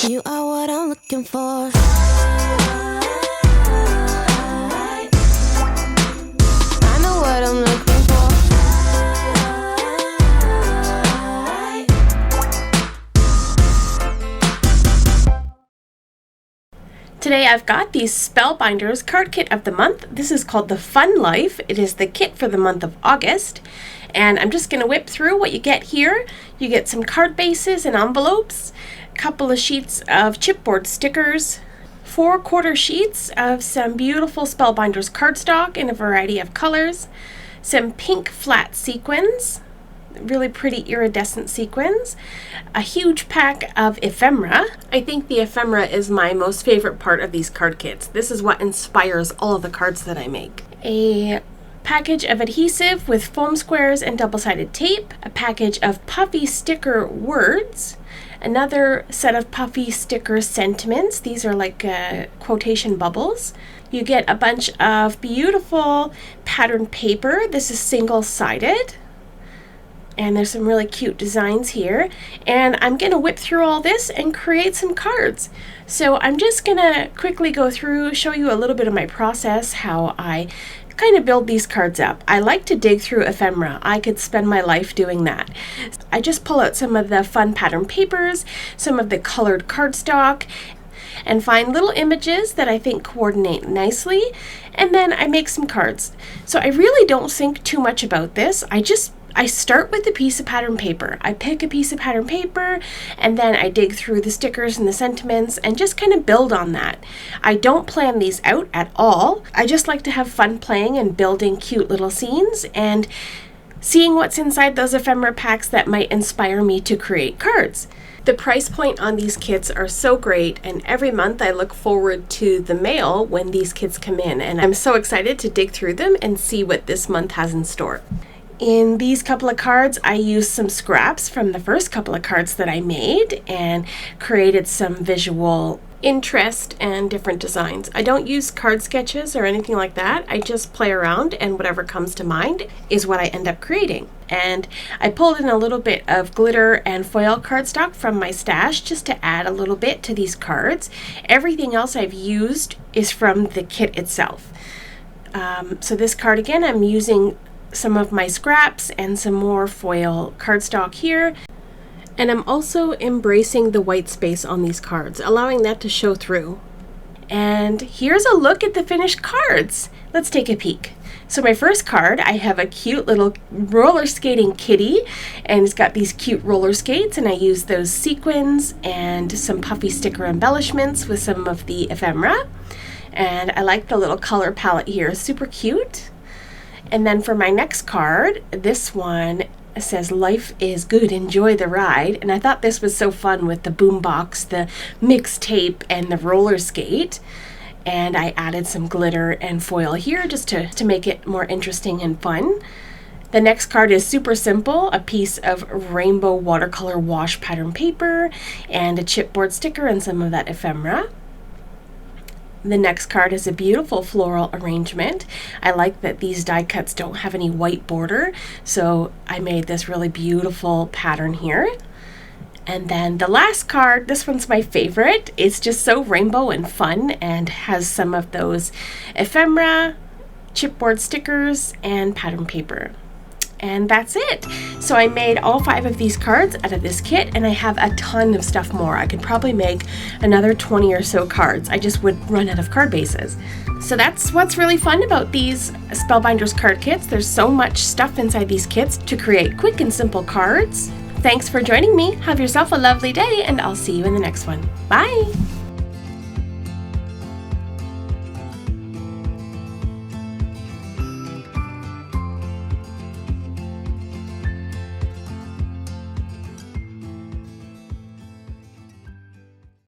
You are what I'm looking for. I know what I'm looking for. Today I've got the Spellbinders card kit of the month. This is called the Fun Life. It is the kit for the month of August. And I'm just going to whip through what you get here. You get some card bases and envelopes, a couple of sheets of chipboard stickers, 4 quarter sheets of some beautiful Spellbinders cardstock in a variety of colors, some pink flat sequins, really pretty iridescent sequins, a huge pack of ephemera. I think the ephemera is my most favorite part of these card kits. This is what inspires all of the cards that I make. A package of adhesive with foam squares and double-sided tape, a package of puffy sticker words, another set of puffy sticker sentiments. These are like quotation bubbles. You get a bunch of beautiful patterned paper. This is single-sided. And there's some really cute designs here. And I'm going to whip through all this and create some cards. So I'm just going to quickly go through, show you a little bit of my process, how I kind of build these cards up. I like to dig through ephemera. I could spend my life doing that. I just pull out some of the fun pattern papers, some of the colored cardstock, and find little images that I think coordinate nicely, and then I make some cards. So I really don't think too much about this. I start with a piece of pattern paper. I pick a piece of pattern paper and then I dig through the stickers and the sentiments and just kind of build on that. I don't plan these out at all. I just like to have fun playing and building cute little scenes and seeing what's inside those ephemera packs that might inspire me to create cards. The price point on these kits are so great, and every month I look forward to the mail when these kits come in, and I'm so excited to dig through them and see what this month has in store. In these couple of cards, I used some scraps from the first couple of cards that I made and created some visual interest and different designs. I don't use card sketches or anything like that. I just play around, and whatever comes to mind is what I end up creating. And I pulled in a little bit of glitter and foil cardstock from my stash just to add a little bit to these cards. Everything else I've used is from the kit itself. So this card again, I'm using some of my scraps and some more foil cardstock here. And I'm also embracing the white space on these cards, allowing that to show through. And here's a look at the finished cards. Let's take a peek. So my first card, I have a cute little roller skating kitty, and it's got these cute roller skates, and I use those sequins and some puffy sticker embellishments with some of the ephemera. And I like the little color palette here, super cute. And then for my next card, this one says, "Life is good, enjoy the ride." And I thought this was so fun with the boombox, the mixtape, and the roller skate. And I added some glitter and foil here just to make it more interesting and fun. The next card is super simple, a piece of rainbow watercolor wash pattern paper and a chipboard sticker and some of that ephemera. The next card is a beautiful floral arrangement. I like that these die cuts don't have any white border, so I made this really beautiful pattern here. And then the last card, this one's my favorite. It's just so rainbow and fun and has some of those ephemera, chipboard stickers, and pattern paper. And that's it. So I made all 5 of these cards out of this kit, and I have a ton of stuff more. I could probably make another 20 or so cards. I just would run out of card bases. So that's what's really fun about these Spellbinders card kits. There's so much stuff inside these kits to create quick and simple cards. Thanks for joining me. Have yourself a lovely day, and I'll see you in the next one. Bye!